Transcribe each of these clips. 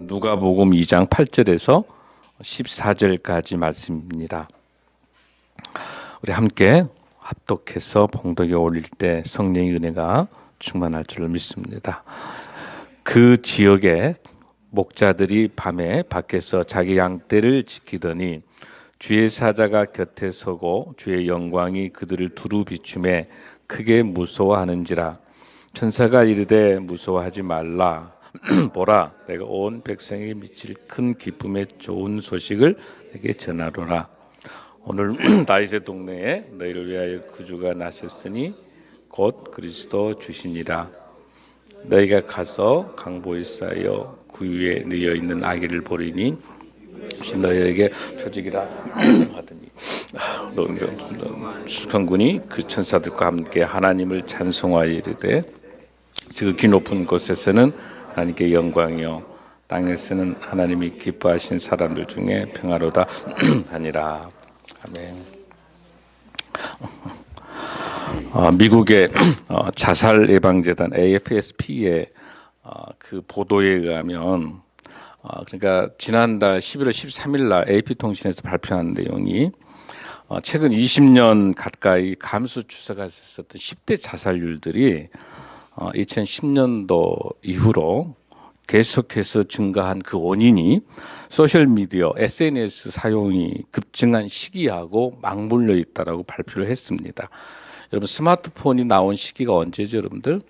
누가복음 2장 8절에서 14절까지 말씀입니다. 우리 함께 합독해서 봉독에 올릴 때 성령의 은혜가 충만할 줄을 믿습니다. 그 지역에 목자들이 밤에 밖에서 자기 양떼를 지키더니 주의 사자가 곁에 서고 주의 영광이 그들을 두루 비추매 크게 무서워하는지라. 천사가 이르되 무서워하지 말라. 보라, 내가 온 백성에게 미칠 큰 기쁨의 좋은 소식을 내게 전하노라. 오늘 다윗의 동네에 너희를 위하여 구주가 나셨으니 곧 그리스도 주시니라. 너희가 가서 강보에 쌓여 구유에 누워 있는 아기를 보리니 너희에게 표적이라 하더니 수천군이 그 천사들과 함께 하나님을 찬송하여 이르되 지극히 높은 곳에서는 하나님께 영광이요 땅에서는 하나님이 기뻐하신 사람들 중에 평화로다 하니라. 아멘. 미국의 자살 예방재단 AFSP의 그 보도에 의하면 그러니까 지난달 11월 13일 날 AP통신에서 발표한 내용이 최근 20년 가까이 감소 추세가 있었던 10대 자살률들이 2010년도 이후로 계속해서 증가한 그 원인이 소셜미디어, SNS 사용이 급증한 시기하고 맞물려 있다라고 발표를 했습니다. 여러분 스마트폰이 나온 시기가 언제죠, 여러분들?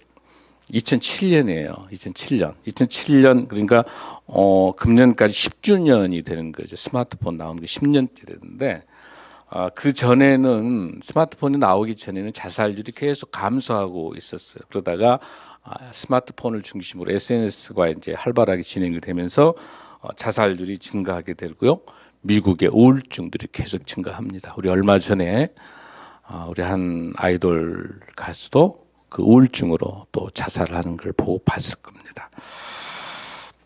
2007년이에요. 2007년 그러니까 금년까지 10주년이 되는 거죠. 스마트폰 나온 게 10년째 됐는데 그 전에는 스마트폰이 나오기 전에는 자살률이 계속 감소하고 있었어요. 그러다가 스마트폰을 중심으로 SNS가 이제 활발하게 진행이 되면서 자살률이 증가하게 되고요. 미국의 우울증들이 계속 증가합니다. 우리 얼마 전에 우리 한 아이돌 가수도 그 우울증으로 또 자살하는 걸 보고 봤을 겁니다.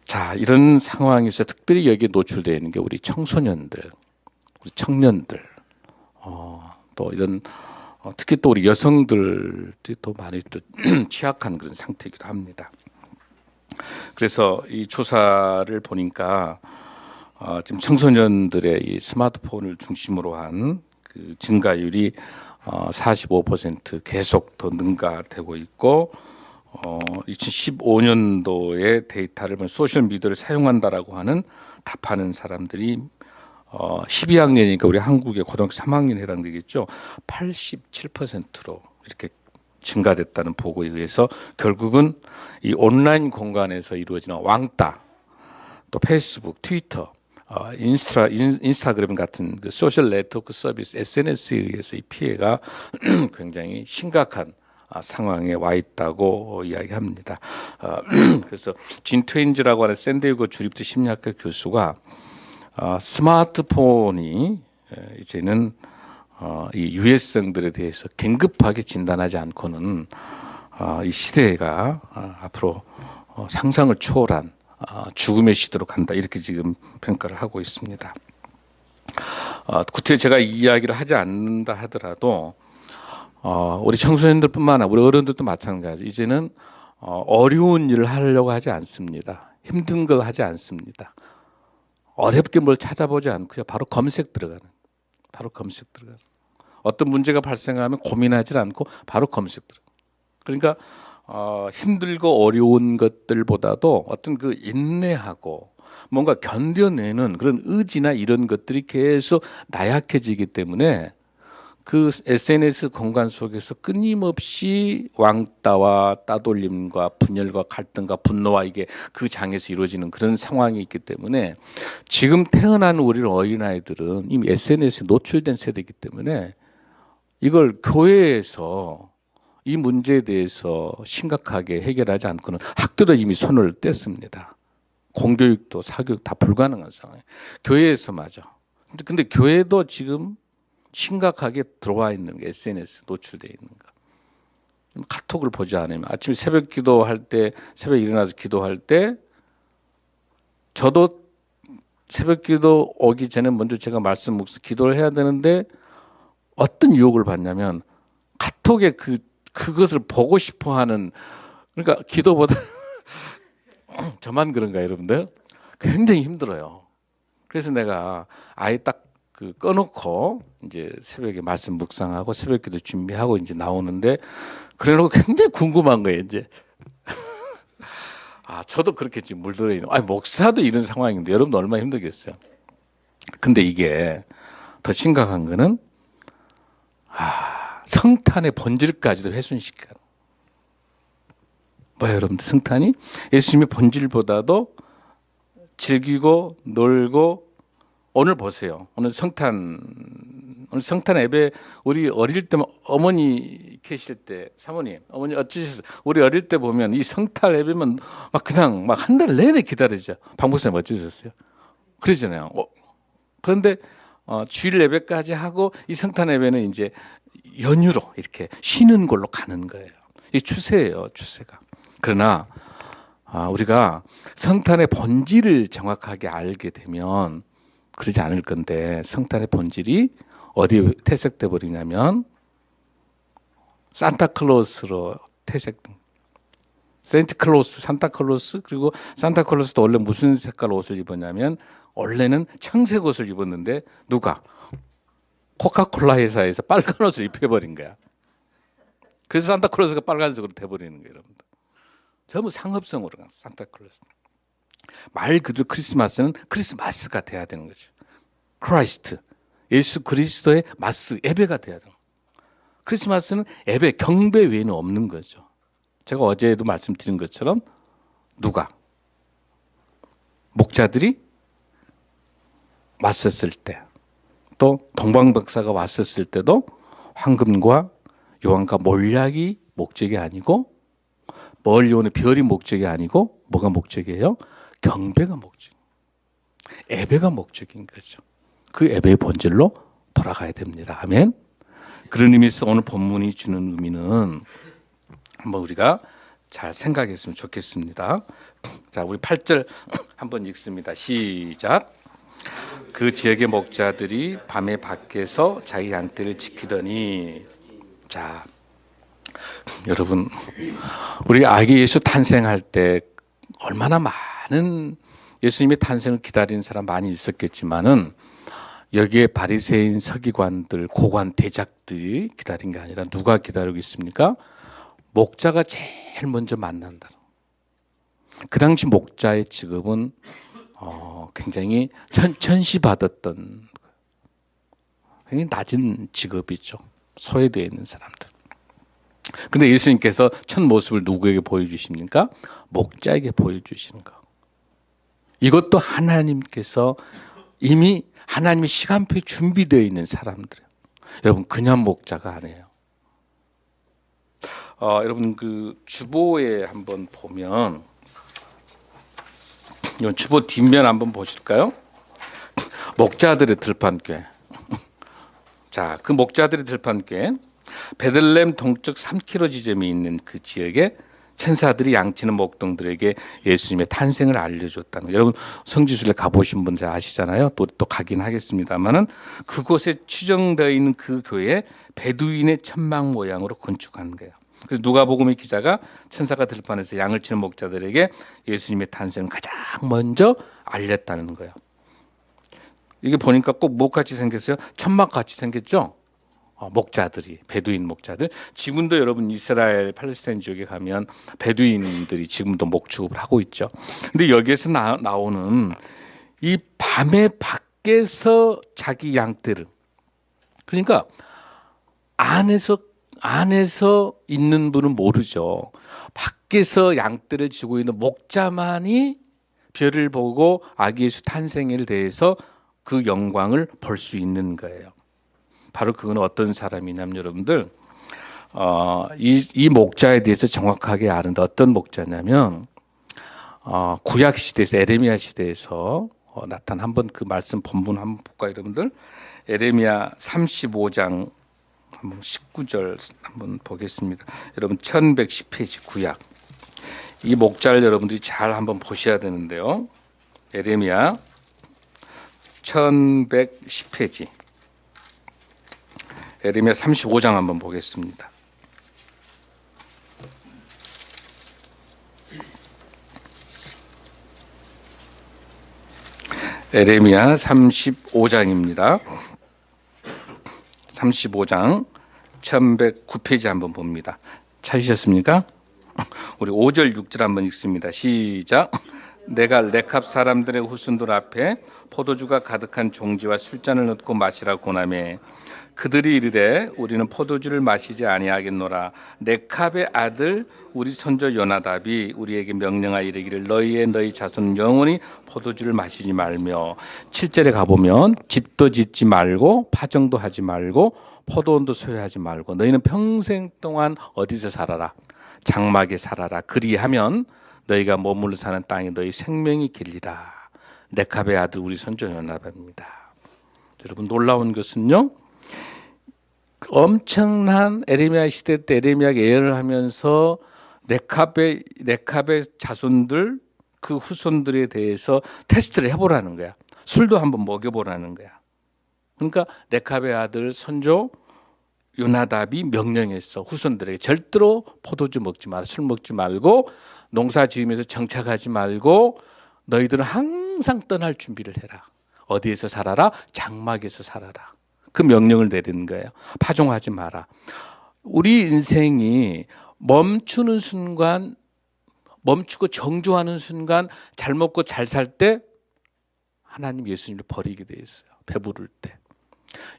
자, 이런 상황에서 특별히 여기에 노출되어 있는 게 우리 청소년들, 우리 청년들, 또 이런 특히 또 우리 여성들이 또 많이 또 취약한 그런 상태이기도 합니다. 그래서 이 조사를 보니까 지금 청소년들의 이 스마트폰을 중심으로 한 그 증가율이 45% 계속 더 능가되고 있고 2015년도의 데이터를 보면 소셜 미디어를 사용한다라고 하는 답하는 사람들이 12학년이니까 우리 한국의 고등학교 3학년에 해당되겠죠. 87%로 이렇게 증가됐다는 보고에 의해서 결국은 이 온라인 공간에서 이루어지는 왕따, 또 페이스북, 트위터, 인스타그램 같은 그 소셜 네트워크 서비스 SNS에 의해서 이 피해가 굉장히 심각한 상황에 와 있다고 이야기합니다. 그래서 진 트웨인즈라고 하는 샌디에고 주립대 심리학과 교수가 스마트폰이 이제는 이 유해성들에 대해서 긴급하게 진단하지 않고는 이 시대가 앞으로 상상을 초월한 죽음의 시대로 간다 이렇게 지금 평가를 하고 있습니다. 구태여 제가 이 이야기를 하지 않는다 하더라도 우리 청소년들뿐만 아니라 우리 어른들도 마찬가지. 이제는 어려운 일을 하려고 하지 않습니다. 힘든 걸 하지 않습니다. 어렵게 뭘 찾아보지 않고요. 바로 검색 들어가는. 어떤 문제가 발생하면 고민하지 않고 바로 검색 들어가는. 그러니까 힘들고 어려운 것들보다도 어떤 그 인내하고 뭔가 견뎌내는 그런 의지나 이런 것들이 계속 나약해지기 때문에 그 SNS 공간 속에서 끊임없이 왕따와 따돌림과 분열과 갈등과 분노와 이게 그 장에서 이루어지는 그런 상황이 있기 때문에 지금 태어난 우리 어린아이들은 이미 SNS에 노출된 세대이기 때문에 이걸 교회에서 이 문제에 대해서 심각하게 해결하지 않고는 학교도 이미 손을 뗐습니다. 공교육도 사교육 다 불가능한 상황이에요. 교회에서마저. 근데 교회도 지금 심각하게 들어와 있는 게 SNS 노출되어 있는 거. 카톡을 보지 않으면 아침에 새벽 기도할 때 새벽에 일어나서 기도할 때 저도 새벽기도 오기 전에 먼저 제가 말씀 묵상 기도를 해야 되는데 어떤 유혹을 받냐면 카톡에 그것을 보고 싶어하는, 그러니까 기도보다 저만 그런가 여러분들? 굉장히 힘들어요. 그래서 내가 아예 딱 꺼놓고 이제 새벽에 말씀 묵상하고 새벽기도 준비하고 이제 나오는데, 그래놓고 굉장히 궁금한 거예요 이제. 아, 저도 그렇게 지금 물들어 있는, 아니 목사도 이런 상황인데 여러분 얼마나 힘들겠어요. 근데 이게 더 심각한 거는 성탄의 본질까지도 훼손시켜요. 뭐예요 여러분들? 성탄이 예수님의 본질보다도 즐기고 놀고, 오늘 보세요. 오늘 성탄 예배, 우리 어릴 때 어머니 계실 때, 사모님, 어머니 어찌셨어요? 우리 어릴 때 보면 이 성탄 예배면 막 그냥 막 한 달 내내 기다리죠. 박 목사님 어찌셨어요? 그러잖아요. 그런데 주일 예배까지 하고 이 성탄 예배는 이제 연휴로 이렇게 쉬는 걸로 가는 거예요. 이 추세예요, 추세가. 그러나 우리가 성탄의 본질을 정확하게 알게 되면 그러지 않을 건데, 성탄의 본질이 어디에 퇴색돼 버리냐면 산타클로스로 산타클로스. 그리고 산타클로스도 원래 무슨 색깔 옷을 입었냐면 원래는 청색 옷을 입었는데 누가? 코카콜라 회사에서 빨간 옷을 입혀버린 거야. 그래서 산타클로스가 빨간색으로 돼버리는 거예요, 여러분들. 전부 상업성으로 간 산타클로스. 말 그대로 크리스마스는 크리스마스가 돼야 되는 거죠. 크라이스트, 예수 그리스도의 마스, 예배가 돼야 돼요. 크리스마스는 예배, 경배 외에는 없는 거죠. 제가 어제도 말씀드린 것처럼 누가? 목자들이 왔었을 때, 또 동방박사가 왔었을 때도 황금과 요한과 몰약이 목적이 아니고, 멀리 오는 별이 목적이 아니고 뭐가 목적이에요? 경배가 목적, 예배가 목적인 거죠. 그 예배의 본질로 돌아가야 됩니다. 아멘. 그런 의미에서 오늘 본문이 주는 의미는 한번 우리가 잘 생각했으면 좋겠습니다. 자, 우리 8절 한번 읽습니다. 시작. 그 지역의 목자들이 밤에 밖에서 자기 양떼를 지키더니. 자, 여러분, 우리 아기 예수 탄생할 때 얼마나 많은 예수님의 탄생을 기다리는 사람 많이 있었겠지만은, 여기에 바리새인 서기관들, 고관 대작들이 기다린 게 아니라 누가 기다리고 있습니까? 목자가 제일 먼저 만난다. 그 당시 목자의 직업은 굉장히 천시받았던, 굉장히 낮은 직업이죠. 소외되어 있는 사람들. 그런데 예수님께서 첫 모습을 누구에게 보여주십니까? 목자에게 보여주시는 거. 이것도 하나님께서 이미 하나님의 시간표에 준비되어 있는 사람들이에요. 여러분, 그냥 목자가 아니에요. 여러분, 그 주보에 한번 보면, 이 주보 뒷면 한번 보실까요? 목자들의 들판교회. 자, 그 목자들의 들판교회, 베들레헴 동쪽 3km 지점에 있는 그 지역에 천사들이 양치는 목동들에게 예수님의 탄생을 알려줬다는 거. 여러분 성지순례 가보신 분들 아시잖아요. 또 가긴 하겠습니다만은 그곳에 추정되어 있는 그 교회에 베두인의 천막 모양으로 건축한 거예요. 그래서 누가복음의 기자가 천사가 들판에서 양을 치는 목자들에게 예수님의 탄생을 가장 먼저 알렸다는 거예요. 이게 보니까 꼭 뭐같이 생겼어요? 천막같이 생겼죠? 목자들이, 베두인 목자들. 지금도 여러분 이스라엘 팔레스타인 지역에 가면 베두인들이 지금도 목축업을 하고 있죠. 근데 여기에서 나오는 이 밤에 밖에서 자기 양떼를, 그러니까 안에서 있는 분은 모르죠. 밖에서 양떼를 지고 있는 목자만이 별을 보고 아기 예수 탄생에 대해서 그 영광을 볼 수 있는 거예요. 바로 그건 어떤 사람이냐면 여러분들, 이 목자에 대해서 정확하게 아는데 어떤 목자냐면 구약 시대에서, 에레미야 시대에서 나타난, 한번 그 말씀 본문 한번 볼까요 여러분들? 에레미야 35장 한번 19절 한번 보겠습니다. 여러분 1110페이지 구약. 이 목자를 여러분들이 잘 한번 보셔야 되는데요. 에레미야 1110페이지. 에레미야 35장 한번 보겠습니다. 에레미야 35장입니다. 35장 1109페이지 한번 봅니다. 찾으셨습니까? 우리 5절 6절 한번 읽습니다. 시작. 내가 레캅 사람들의 후손들 앞에 포도주가 가득한 종지와 술잔을 넣고 마시라 고나매 그들이 이르되 우리는 포도주를 마시지 아니하겠노라. 레캅의 아들 우리 선조 요나답이 우리에게 명령하여 이르기를 너희 자손 영원히 포도주를 마시지 말며 7절에 가보면 집도 짓지 말고 파정도 하지 말고 포도원도 소유하지 말고 너희는 평생 동안 어디서 살아라? 장막에 살아라. 그리하면 너희가 머물러 사는 땅에 너희 생명이 길리라. 레캅의 아들 우리 선조 요나답입니다. 여러분 놀라운 것은요. 엄청난 에레미야 시대 때 에레미야가 예언을 하면서 레캅의 자손들 그 후손들에 대해서 테스트를 해보라는 거야. 술도 한번 먹여보라는 거야. 그러니까 레캅의 아들 선조 요나답이 명령했어. 후손들에게 절대로 포도주 먹지 마라. 술 먹지 말고 농사 지으면서 정착하지 말고 너희들은 항상 떠날 준비를 해라. 어디에서 살아라? 장막에서 살아라. 그 명령을 내리는 거예요. 파종하지 마라. 우리 인생이 멈추는 순간, 멈추고 정조하는 순간, 잘 먹고 잘 살 때 하나님 예수님을 버리게 돼 있어요. 배부를 때.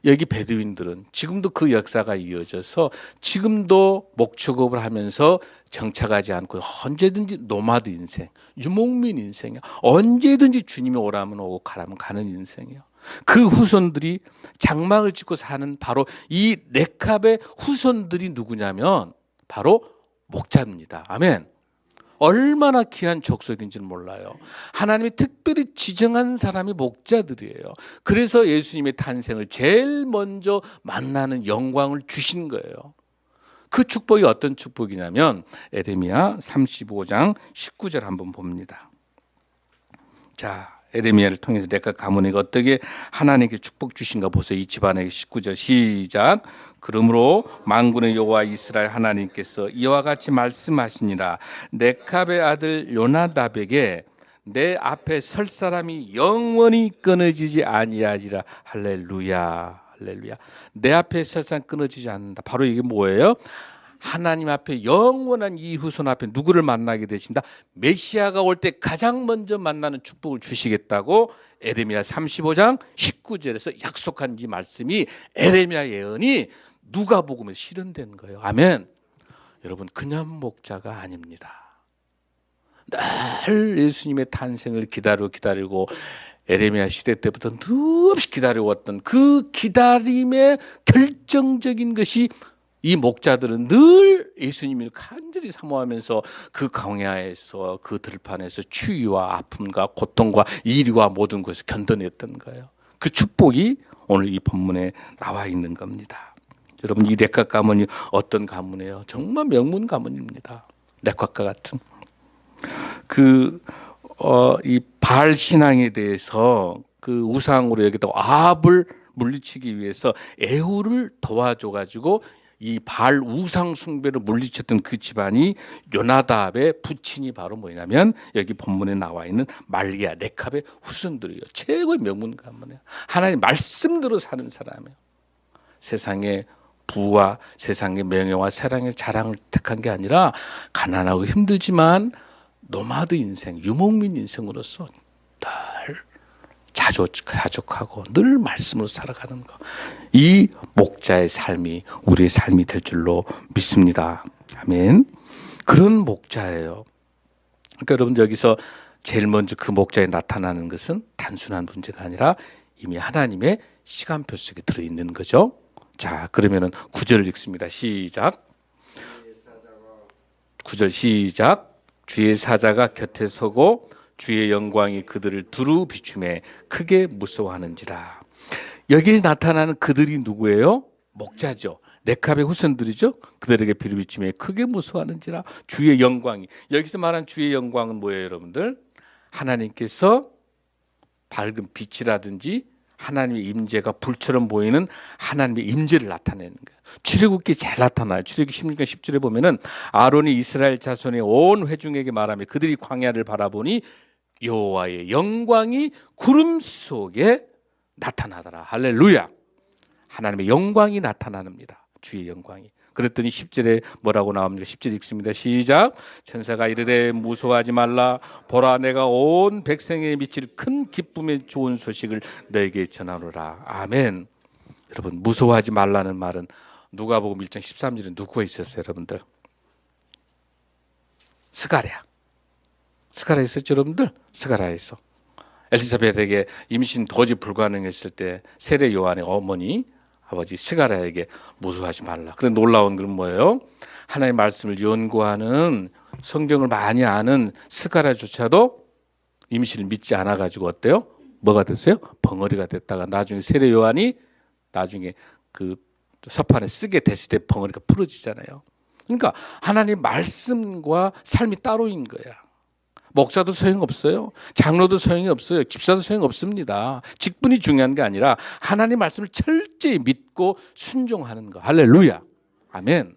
여기 베두인들은 지금도 그 역사가 이어져서 지금도 목축업을 하면서 정착하지 않고 언제든지 노마드 인생, 유목민 인생이야. 언제든지 주님이 오라면 오고 가라면 가는 인생이야. 그 후손들이 장막을 짓고 사는 바로 이 레캅의 후손들이 누구냐면 바로 목자입니다. 아멘. 얼마나 귀한 족속인지는 몰라요. 하나님이 특별히 지정한 사람이 목자들이에요. 그래서 예수님의 탄생을 제일 먼저 만나는 영광을 주신 거예요. 그 축복이 어떤 축복이냐면 에레미야 35장 19절 한번 봅니다. 자, 에레미야를 통해서 레캅 가문에게 어떻게 하나님께 축복 주신가 보세요. 이 집안에게 19절 시작. 그러므로 만군의 여호와 이스라엘 하나님께서 이와 같이 말씀하시니라. 레캅의 아들 요나답에게 내 앞에 설 사람이 영원히 끊어지지 아니하리라. 할렐루야. 할렐루야. 내 앞에 설 사람 끊어지지 않는다. 바로 이게 뭐예요? 하나님 앞에 영원한 이 후손 앞에 누구를 만나게 되신다? 메시아가 올 때 가장 먼저 만나는 축복을 주시겠다고 에레미야 35장 19절에서 약속한 이 말씀이 에레미야 예언이 누가복음에 실현된 거예요. 아멘. 여러분 그냥 목자가 아닙니다. 늘 예수님의 탄생을 기다리고 에레미야 시대 때부터 늘 기다려왔던 그 기다림의 결정적인 것이 이 목자들은 늘 예수님을 간절히 사모하면서 그 광야에서 그 들판에서 추위와 아픔과 고통과 이리와 모든 것을 견뎌냈던 거예요. 그 축복이 오늘 이 본문에 나와 있는 겁니다. 여러분 이 레캅 가문이 어떤 가문이에요? 정말 명문 가문입니다. 레캅과 같은 이 바알 신앙에 대해서 그 우상으로 여기다가 아합을 물리치기 위해서 에후를 도와줘 가지고 이 바알 우상 숭배를 물리쳤던 그 집안이 요나답의 부친이 바로 뭐냐면 여기 본문에 나와 있는 말기야 레캅의 후손들이에요. 최고의 명문 가문이에요. 하나님 말씀대로 사는 사람이에요. 세상의 부와 세상의 명예와 세상의 자랑을 택한 게 아니라 가난하고 힘들지만 노마드 인생, 유목민 인생으로서 늘 자족하고 늘 말씀으로 살아가는 거. 이 목자의 삶이 우리의 삶이 될 줄로 믿습니다. 아멘. 그런 목자예요. 그러니까 여러분 여기서 제일 먼저 그 목자에 나타나는 것은 단순한 문제가 아니라 이미 하나님의 시간표 속에 들어있는 거죠. 자, 그러면은 9절을 읽습니다. 시작. 9절 시작. 주의 사자가 곁에 서고 주의 영광이 그들을 두루 비추매 크게 무서워하는지라. 여기에 나타나는 그들이 누구예요? 목자죠. 레캅의 후손들이죠. 그들에게 비를 비추매 크게 무서워하는지라. 주의 영광이. 여기서 말한 주의 영광은 뭐예요, 여러분들? 하나님께서 밝은 빛이라든지 하나님의 임재가 불처럼 보이는 하나님의 임재를 나타내는 거예요. 출애굽기 잘 나타나요. 출애굽기 16장 10절에 보면은 아론이 이스라엘 자손의 온 회중에게 말하며 그들이 광야를 바라보니 여호와의 영광이 구름 속에 나타나더라. 할렐루야. 하나님의 영광이 나타납니다. 주의 영광이. 그랬더니 10절에 뭐라고 나옵니까? 10절 읽습니다. 시작. 천사가 이르되 무서워하지 말라. 보라 내가 온 백성에 미칠 큰 기쁨의 좋은 소식을 너에게 전하노라. 아멘. 여러분 무서워하지 말라는 말은 누가복음 1장 13절에 누구가 있었어요, 여러분들? 스가랴. 스가랴 있었죠, 여러분들? 스가랴에서 엘리사벳에게 임신 도저히 불가능했을 때 세례 요한의 어머니 아버지 스가랴에게 무서워하지 말라. 그런데 놀라운 건 뭐예요? 하나님의 말씀을 연구하는 성경을 많이 아는 스가랴조차도 임신을 믿지 않아 가지고 어때요? 뭐가 됐어요? 벙어리가 됐다가 나중에 세례 요한이 나중에 그 서판에 쓰게 됐을 때 벙어리가 풀어지잖아요. 그러니까 하나님 말씀과 삶이 따로인 거야. 목사도 소용없어요. 장로도 소용이 없어요. 집사도 소용없습니다. 직분이 중요한 게 아니라 하나님 말씀을 철저히 믿고 순종하는 거. 할렐루야. 아멘.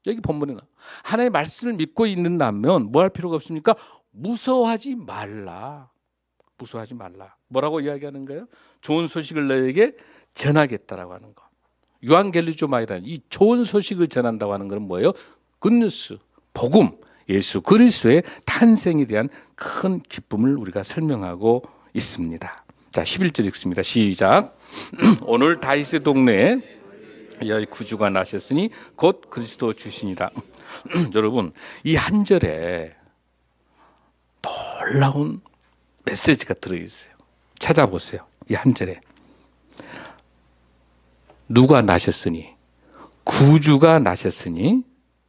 여기 본문에 하나님의 말씀을 믿고 있는다면 뭐 할 필요가 없습니까? 무서워하지 말라. 무서워하지 말라. 뭐라고 이야기하는 거예요? 좋은 소식을 너에게 전하겠다라고 하는 거. 유앙겔리조마이라는 이 좋은 소식을 전한다고 하는 건 뭐예요? 굿뉴스, 복음. 예수 그리스도의 탄생에 대한 큰 기쁨을 우리가 설명하고 있습니다. 자, 11절 읽습니다. 시작. 오늘 다윗의 동네에 여호와의 구주가 나셨으니 곧 그리스도 주시니라. 여러분, 이 한 절에 놀라운 메시지가 들어있어요. 찾아보세요. 이 한 절에 누가 나셨으니, 구주가 나셨으니,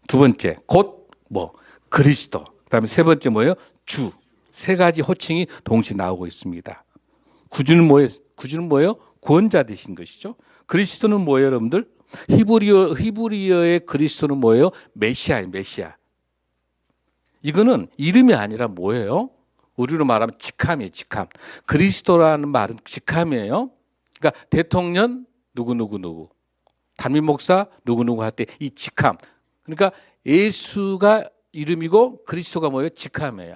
두 번째 곧 뭐 그리스도. 그다음에 세 번째 뭐예요? 주. 세 가지 호칭이 동시에 나오고 있습니다. 구주는 뭐예요? 구주는 뭐예요? 구원자 되신 것이죠. 그리스도는 뭐예요, 여러분들? 히브리어의 그리스도는 뭐예요? 메시아예요, 메시아. 이거는 이름이 아니라 뭐예요? 우리로 말하면 직함이에요, 직함. 그리스도라는 말은 직함이에요. 그러니까 대통령 누구. 담임 목사 누구 할 때 이 직함. 그러니까 예수가 이름이고 그리스도가 뭐예요? 직함이에요.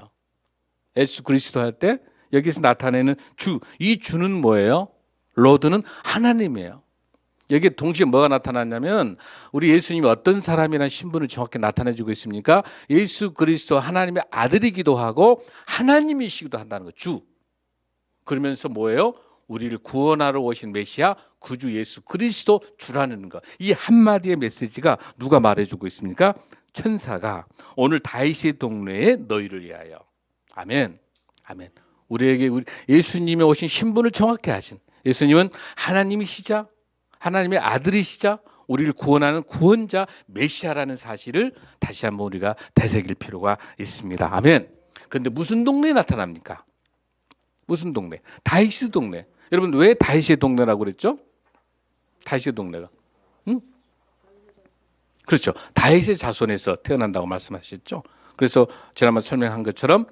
예수 그리스도 할 때 여기서 나타내는 주. 이 주는 뭐예요? 로드는 하나님이에요. 여기에 동시에 뭐가 나타났냐면 우리 예수님이 어떤 사람이라는 신분을 정확히 나타내주고 있습니까? 예수 그리스도 하나님의 아들이기도 하고 하나님이시기도 한다는 거. 주. 그러면서 뭐예요? 우리를 구원하러 오신 메시아 구주 예수 그리스도 주라는 것. 이 한마디의 메시지가 누가 말해주고 있습니까? 천사가 오늘 다윗의 동네에 너희를 위하여. 아멘. 아멘. 우리에게 예수님이 오신 신분을 정확히 하신 예수님은 하나님이시자 하나님의 아들이시자 우리를 구원하는 구원자 메시아라는 사실을 다시 한번 우리가 되새길 필요가 있습니다. 아멘. 그런데 무슨 동네에 나타납니까? 무슨 동네? 다윗의 동네. 여러분 왜 다윗의 동네라고 그랬죠? 다윗의 동네가. 응? 그렇죠. 다윗의 자손에서 태어난다고 말씀하셨죠. 그래서 지난번 설명한 것처럼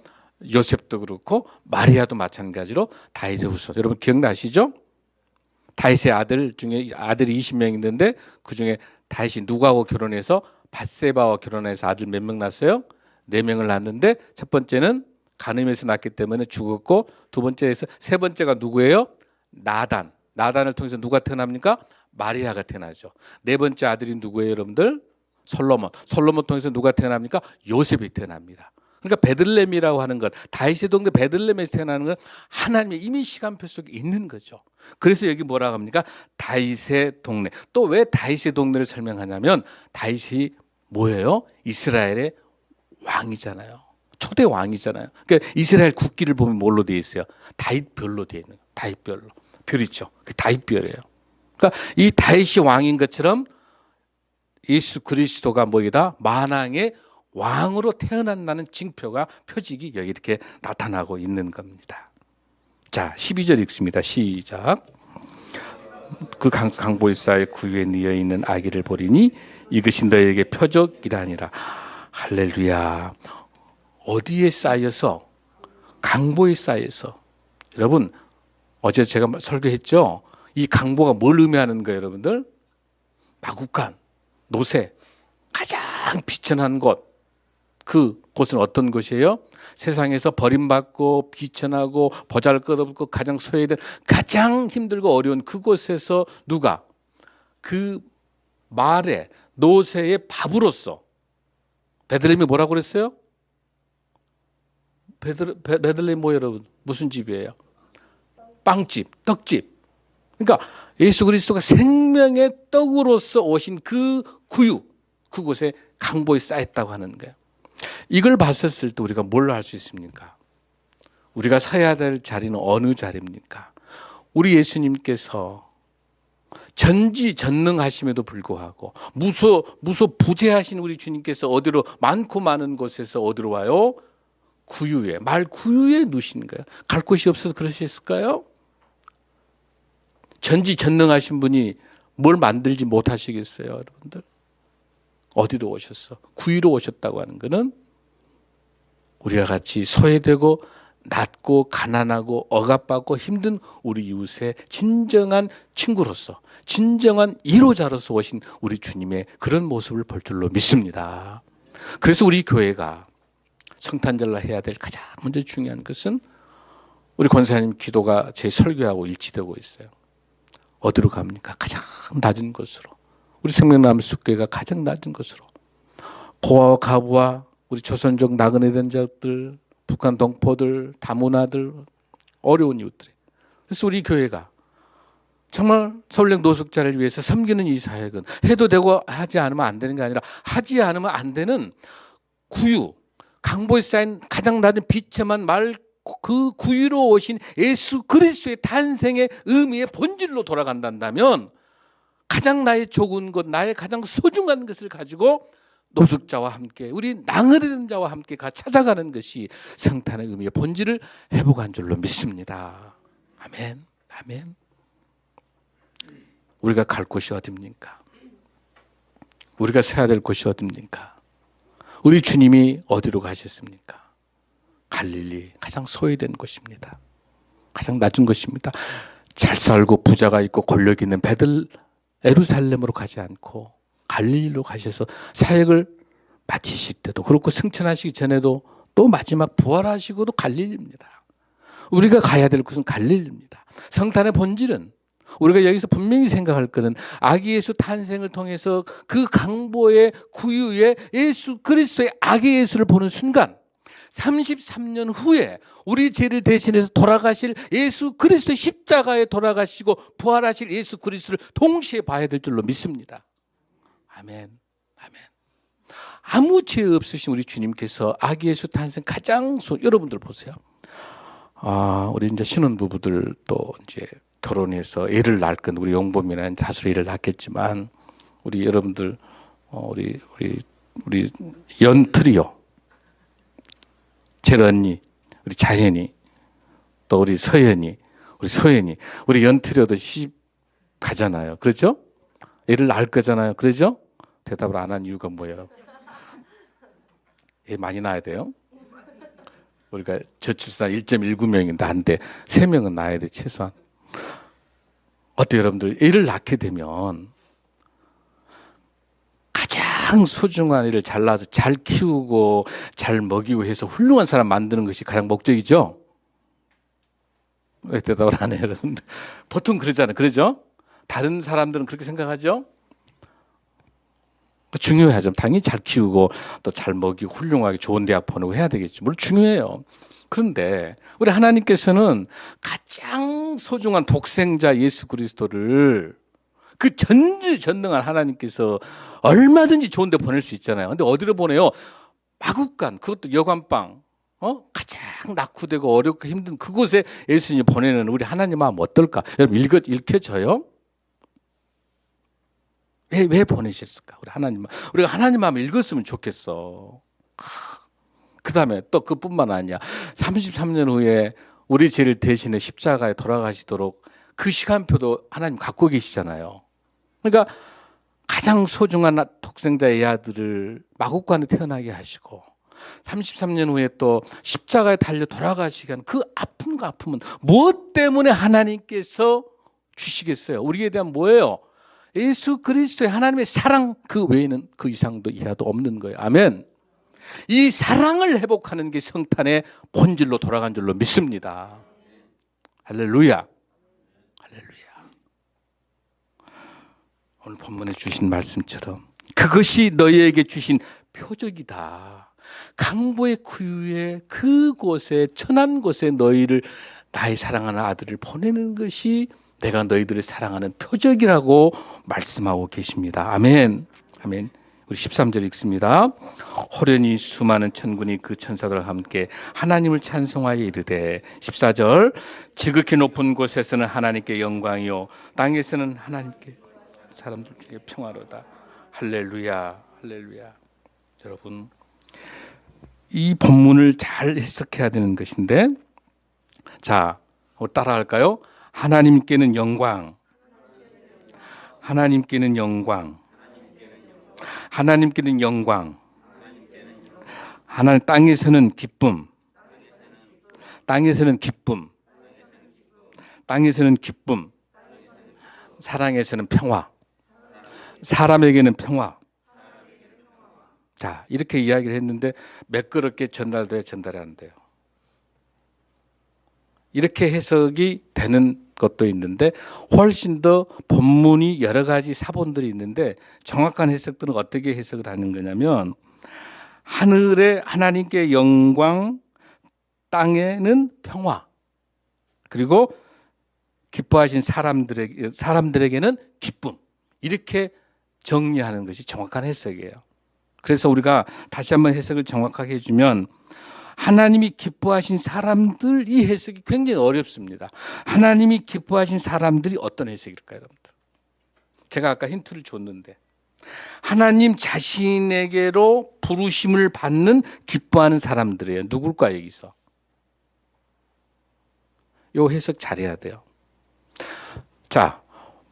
요셉도 그렇고 마리아도 마찬가지로 다윗의 후손. 여러분 기억나시죠? 다윗의 아들 중에 아들이 20명 있는데 그중에 다윗이 누구하고 결혼해서 밧세바와 결혼해서 아들 몇 명 낳았어요? 4명을 낳았는데 첫 번째는 간음에서 낳기 때문에 죽었고 두 번째에서 세 번째가 누구예요? 나단을 통해서 누가 태어납니까? 마리아가 태어나죠. 네 번째 아들이 누구예요, 여러분들? 솔로몬 통해서 누가 태어납니까? 요셉이 태어납니다. 그러니까 베들레헴이라고 하는 것, 다윗의 동네 베들레헴에서 태어나는 건 하나님의 이미 시간표 속에 있는 거죠. 그래서 여기 뭐라고 합니까? 다윗의 동네. 또 왜 다윗의 동네를 설명하냐면 다윗이 뭐예요? 이스라엘의 왕이잖아요. 초대 왕이잖아요. 그러니까 이스라엘 국기를 보면 뭘로 되어 있어요? 다윗별로 되어 있는 거예요. 다윗별로. 별 있죠. 그 다윗별이에요. 그러니까 이 다윗이 왕인 것처럼 예수 그리스도가 뭐이다? 만왕의 왕으로 태어난다는 징표가 표직이 여기 이렇게 나타나고 있는 겁니다. 자, 12절 읽습니다. 시작. 그 강보일사의 구유에 뉘어 있는 아기를 보리니 이것이 너에게 표적이라니라. 할렐루야. 어디에 쌓여서? 강보에 쌓여서. 여러분 어제 제가 설교했죠. 이 강보가 뭘 의미하는 거예요, 여러분들? 마국간, 노새, 가장 비천한 곳. 그 곳은 어떤 곳이에요? 세상에서 버림받고 비천하고 보잘것없고 가장 소외된 가장 힘들고 어려운 그곳에서 누가 그 말에 노새의 밥으로서 베들레헴이 뭐라고 그랬어요? 베들레헴 뭐 여러분 무슨 집이에요? 빵집, 떡집. 그러니까 예수 그리스도가 생명의 떡으로서 오신 그 구유, 그곳에 강보에 쌓였다고 하는 거예요. 이걸 봤었을 때 우리가 뭘 할 수 있습니까? 우리가 서야 될 자리는 어느 자리입니까? 우리 예수님께서 전지전능하심에도 불구하고 무소부재하신 우리 주님께서 어디로 많고 많은 곳에서 어디로 와요? 구유에, 말 구유에 누신 거예요. 갈 곳이 없어서 그러셨을까요? 전지전능하신 분이 뭘 만들지 못하시겠어요, 여러분들? 어디로 오셨어? 구유로 오셨다고 하는 것은 우리와 같이 소외되고 낮고 가난하고 억압받고 힘든 우리 이웃의 진정한 친구로서 진정한 이로자로서 오신 우리 주님의 그런 모습을 볼 줄로 믿습니다. 그래서 우리 교회가 성탄절날 해야 될 가장 먼저 중요한 것은 우리 권사님 기도가 제 설교하고 일치되고 있어요. 어디로 갑니까? 가장 낮은 곳으로. 우리 생명나무 숲교회가 가장 낮은 곳으로. 고아와 가부와 우리 조선족 나그네 된 자들, 북한 동포들, 다문화들, 어려운 이웃들. 그래서 우리 교회가 정말 서울역 노숙자를 위해서 섬기는 이 사역은 해도 되고 하지 않으면 안 되는 게 아니라 하지 않으면 안 되는 구유, 강보에 쌓인 가장 낮은 비참한 말 그 구유로 오신 예수 그리스도의 탄생의 의미의 본질로 돌아간다면 가장 나의 적은 것, 나의 가장 소중한 것을 가지고 노숙자와 함께 우리 낭으려는 자와 함께 찾아가는 것이 성탄의 의미의 본질을 회복한 줄로 믿습니다. 아멘, 아멘. 우리가 갈 곳이 어디입니까? 우리가 서야 될 곳이 어디입니까? 우리 주님이 어디로 가셨습니까? 갈릴리, 가장 소외된 곳입니다. 가장 낮은 곳입니다. 잘 살고 부자가 있고 권력 있는 에루살렘으로 가지 않고 갈릴리로 가셔서 사역을 마치실 때도 그렇고 승천하시기 전에도 또 마지막 부활하시고도 갈릴리입니다. 우리가 가야 될 곳은 갈릴리입니다. 성탄의 본질은 우리가 여기서 분명히 생각할 것은 아기 예수 탄생을 통해서 그 강보의 구유에 예수 그리스도의 아기 예수를 보는 순간 33년 후에 우리 죄를 대신해서 돌아가실 예수 그리스도의 십자가에 돌아가시고 부활하실 예수 그리스도를 동시에 봐야 될 줄로 믿습니다. 아멘, 아멘. 아무 죄 없으신 우리 주님께서 아기 예수 탄생 여러분들 보세요. 우리 이제 신혼부부들 또 이제 결혼해서 애를 낳을 건 우리 용범이나 다수로 애를 낳겠지만 우리 여러분들 우리 연트리오 젤 언니, 우리 자연이, 또 우리 서연이, 우리 소연이, 우리 연트리오도 시집 가잖아요. 그렇죠? 애를 낳을 거잖아요. 그렇죠? 대답을 안 한 이유가 뭐예요? 애 많이 낳아야 돼요. 우리가 저출산 1.19명인데 한데 3명은 낳아야 돼 최소한. 어때요 여러분들? 애를 낳게 되면 가장 소중한 애를 잘 낳아서 잘 키우고 잘 먹이고 해서 훌륭한 사람 만드는 것이 가장 목적이죠. 왜 대답을 안 해요 여러분들? 보통 그러잖아요. 그러죠? 다른 사람들은 그렇게 생각하죠? 중요하죠. 당연히 잘 키우고 또 잘 먹이고 훌륭하게 좋은 대학 보내고 해야 되겠죠. 물론 중요해요. 그런데 우리 하나님께서는 가장 소중한 독생자 예수 그리스도를 그 전지전능한 하나님께서 얼마든지 좋은 데 보낼 수 있잖아요. 근데 어디로 보내요? 마국간, 그것도 여관방, 가장 낙후되고 어렵고 힘든 그곳에 예수님이 보내는 우리 하나님 마음 어떨까? 여러분 읽혀져요? 왜 보내셨을까? 우리가 하나님 마음 읽었으면 좋겠어. 그 다음에 또 그뿐만 아니야. 33년 후에 우리 죄를 대신해 십자가에 돌아가시도록 그 시간표도 하나님 갖고 계시잖아요. 그러니까 가장 소중한 독생자의 아들을 마국간에 태어나게 하시고 33년 후에 또 십자가에 달려 돌아가시게 한 그 아픔과 아픔은 무엇 때문에 하나님께서 주시겠어요? 우리에 대한 뭐예요? 예수 그리스도의 하나님의 사랑, 그 외에는 그 이상도 이하도 없는 거예요. 아멘. 이 사랑을 회복하는 게 성탄의 본질로 돌아간 줄로 믿습니다. 할렐루야. 할렐루야. 오늘 본문에 주신 말씀처럼 그것이 너희에게 주신 표적이다. 강보의 구유에 그곳에 천한 곳에 너희를 나의 사랑하는 아들을 보내는 것이 내가 너희들을 사랑하는 표적이라고 말씀하고 계십니다. 아멘. 아멘. 우리 13절 읽습니다. 호련히 수많은 천군이 그 천사들과 함께 하나님을 찬송하여 이르되 14절 지극히 높은 곳에서는 하나님께 영광이요 땅에서는 하나님께 사람들 중에 평화로다. 할렐루야. 할렐루야. 여러분 이 본문을 잘 해석해야 되는 것인데 자, 따라할까요? 하나님께는 영광, 하나님께는 영광, 하나님께는 영광, 하나님 땅에서는 기쁨, 땅에서는 기쁨, 땅에서는 기쁨, 사랑에서는 평화, 사람에게는 평화. 자, 이렇게 이야기를 했는데 매끄럽게 전달돼야 전달이 안 돼요. 이렇게 해석이 되는 것도 있는데 훨씬 더 본문이 여러 가지 사본들이 있는데 정확한 해석들은 어떻게 해석을 하는 거냐면 하늘에 하나님께 영광, 땅에는 평화, 그리고 기뻐하신 사람들에게는 기쁨, 이렇게 정리하는 것이 정확한 해석이에요. 그래서 우리가 다시 한번 해석을 정확하게 해주면 하나님이 기뻐하신 사람들, 이 해석이 굉장히 어렵습니다. 하나님이 기뻐하신 사람들이 어떤 해석일까요, 여러분들? 제가 아까 힌트를 줬는데 하나님 자신에게로 부르심을 받는 기뻐하는 사람들이에요. 누굴까 여기서? 요 해석 잘해야 돼요. 자,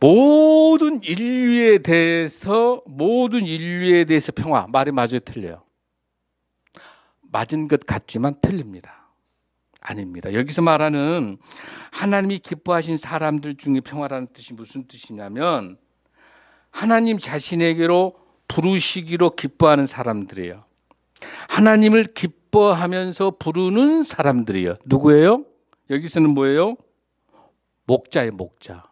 모든 인류에 대해서 평화, 말이 맞아요, 틀려요? 맞은 것 같지만 틀립니다. 아닙니다. 여기서 말하는 하나님이 기뻐하신 사람들 중에 평화라는 뜻이 무슨 뜻이냐면 하나님 자신에게로 부르시기로 기뻐하는 사람들이에요. 하나님을 기뻐하면서 부르는 사람들이에요. 누구예요? 여기서는 뭐예요? 목자예요, 목자.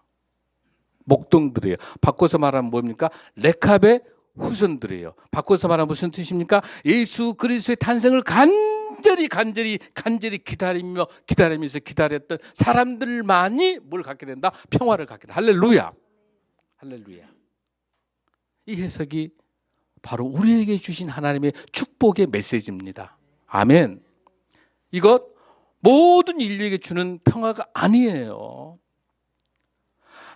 목동들이에요. 바꿔서 말하면 뭡니까? 레캅의 후손들이에요. 바꿔서 말하면 무슨 뜻입니까? 예수 그리스도의 탄생을 간절히 기다리면서 기다렸던 사람들만이 뭘 갖게 된다? 평화를 갖게 된다. 할렐루야. 할렐루야. 이 해석이 바로 우리에게 주신 하나님의 축복의 메시지입니다. 아멘. 이것 모든 인류에게 주는 평화가 아니에요.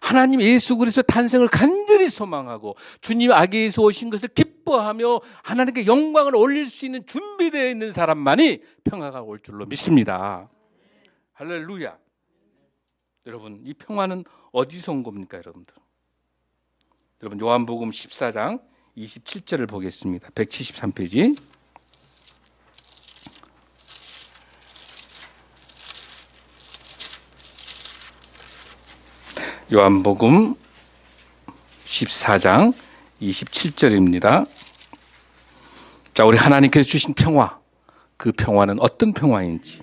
하나님 예수 그리스도 탄생을 간절히 소망하고 주님 아기에서 오신 것을 기뻐하며 하나님께 영광을 올릴 수 있는 준비되어 있는 사람만이 평화가 올 줄로 믿습니다. 할렐루야. 여러분, 이 평화는 어디서 온 겁니까, 여러분들? 여러분, 요한복음 14장 27절을 보겠습니다. 173페이지. 요한복음 14장 27절입니다. 자, 우리 하나님께서 주신 평화, 그 평화는 어떤 평화인지,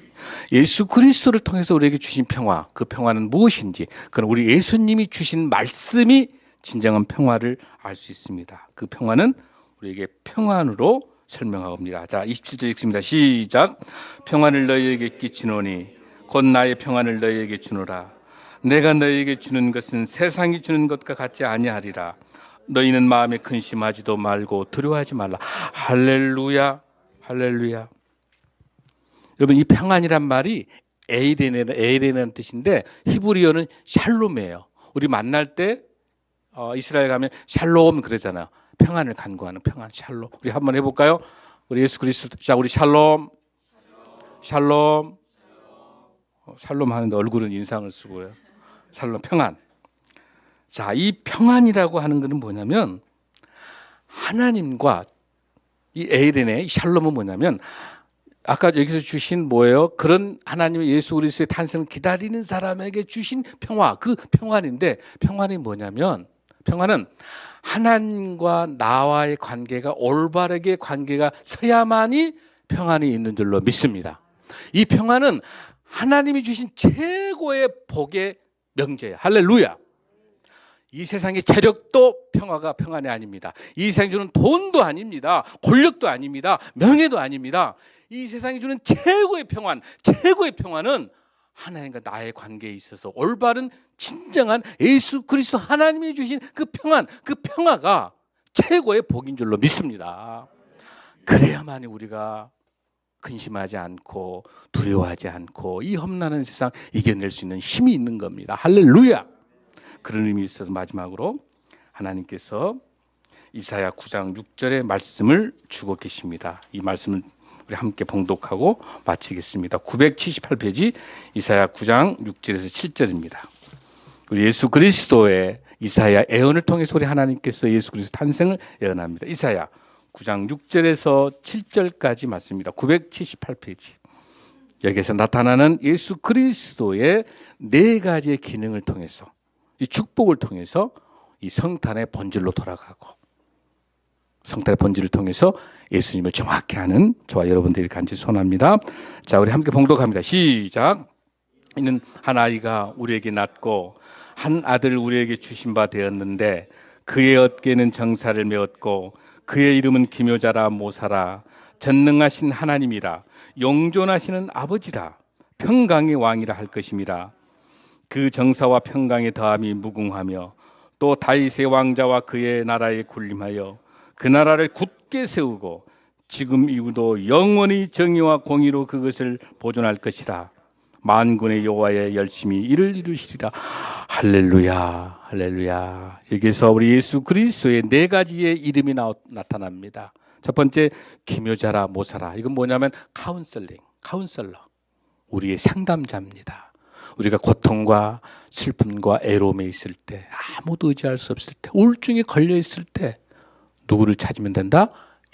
예수 그리스도를 통해서 우리에게 주신 평화, 그 평화는 무엇인지, 그건 우리 예수님이 주신 말씀이 진정한 평화를 알 수 있습니다. 그 평화는 우리에게 평안으로 설명합니다. 자, 27절 읽습니다. 시작. 평안을 너희에게 끼치노니 곧 나의 평안을 너희에게 주노라. 내가 너희에게 주는 것은 세상이 주는 것과 같지 아니하리라. 너희는 마음에 근심하지도 말고 두려워하지 말라. 할렐루야. 할렐루야. 여러분, 이 평안이란 말이 에이레라는 뜻인데 히브리어는 샬롬이에요. 우리 만날 때 이스라엘 가면 샬롬 그러잖아요. 평안을 간구하는 평안, 샬롬. 우리 한번 해볼까요? 우리 예수 그리스도. 자, 우리 샬롬. 샬롬. 샬롬 하는데 얼굴은 인상을 쓰고 그래요. 샬롬, 평안. 자, 이 평안이라고 하는 것은 뭐냐면 하나님과 이 에이렌의 샬롬은 뭐냐면 아까 여기서 주신 뭐예요? 그런 하나님의 예수 그리스도의 탄생을 기다리는 사람에게 주신 평화, 그 평안인데 평안이 뭐냐면 평안은 하나님과 나와의 관계가 올바르게 관계가 서야만이 평안이 있는 줄로 믿습니다. 이 평안은 하나님이 주신 최고의 복의 명제예요. 할렐루야. 이 세상의 재력도 평화가 평안이 아닙니다. 이 세상이 주는 돈도 아닙니다. 권력도 아닙니다. 명예도 아닙니다. 이 세상이 주는 최고의 평안, 최고의 평안은 하나님과 나의 관계에 있어서 올바른 진정한 예수 그리스도 하나님이 주신 그 평안, 그 평화가 최고의 복인 줄로 믿습니다. 그래야만 우리가 근심하지 않고 두려워하지 않고 이 험난한 세상 이겨낼 수 있는 힘이 있는 겁니다. 할렐루야. 그런 의미 있어서 마지막으로 하나님께서 이사야 9장 6절의 말씀을 주고 계십니다. 이 말씀을 우리 함께 봉독하고 마치겠습니다. 978페이지 이사야 9장 6절에서 7절입니다. 우리 예수 그리스도의 이사야 예언을 통해서 우리 하나님께서 예수 그리스도 탄생을 예언합니다. 이사야 9장 6절에서 7절까지 말씀입니다. 978페이지. 여기서 나타나는 예수 그리스도의 네 가지의 기능을 통해서 이 축복을 통해서 이 성탄의 본질로 돌아가고 성탄의 본질을 통해서 예수님을 정확히 아는 저와 여러분들이 간절히 소원합니다. 자, 우리 함께 봉독합니다. 시작. 이는 한 아이가 우리에게 낳고 한 아들을 우리에게 주신 바 되었는데 그의 어깨는 정사를 메었고 그의 이름은 기묘자라 모사라 전능하신 하나님이라 영존하시는 아버지라 평강의 왕이라 할 것임이라. 그 정사와 평강의 더함이 무궁하며 또 다윗의 왕자와 그의 나라에 군림하여 그 나라를 굳게 세우고 지금 이후도 영원히 정의와 공의로 그것을 보존할 것이라. 만군의 여호와의 열심히 이를 이루시리라. 할렐루야, 할렐루야. 여기서 우리 예수 그리스도의 네 가지의 이름이 나타납니다. 첫 번째 기묘자라 모사라. 이건 뭐냐면 카운셀러, 우리의 상담자입니다. 우리가 고통과 슬픔과 애로움에 있을 때, 아무도 의지할 수 없을 때, 우울증에 걸려 있을 때 누구를 찾으면 된다?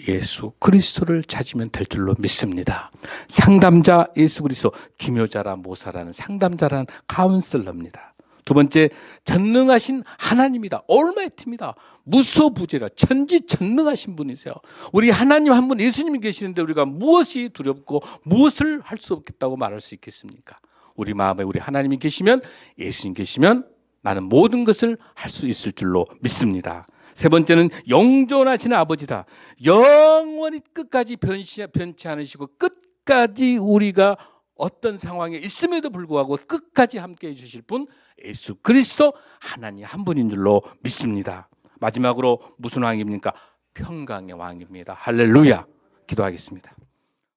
예수 그리스도를 찾으면 될 줄로 믿습니다. 상담자 예수 그리스도, 기묘자라 모사라는 상담자라는 카운슬러입니다. 두 번째 전능하신 하나님이다. 올마이티입니다. 무소부재라 천지전능하신 분이세요. 우리 하나님 한 분 예수님이 계시는데 우리가 무엇이 두렵고 무엇을 할 수 없겠다고 말할 수 있겠습니까? 우리 마음에 우리 하나님이 계시면, 예수님 계시면 나는 모든 것을 할 수 있을 줄로 믿습니다. 세 번째는 영존하시는 아버지다. 영원히 끝까지 변치 않으시고 끝까지 우리가 어떤 상황에 있음에도 불구하고 끝까지 함께해 주실 분 예수 그리스도 하나님 한 분인 줄로 믿습니다. 마지막으로 무슨 왕입니까? 평강의 왕입니다. 할렐루야. 기도하겠습니다.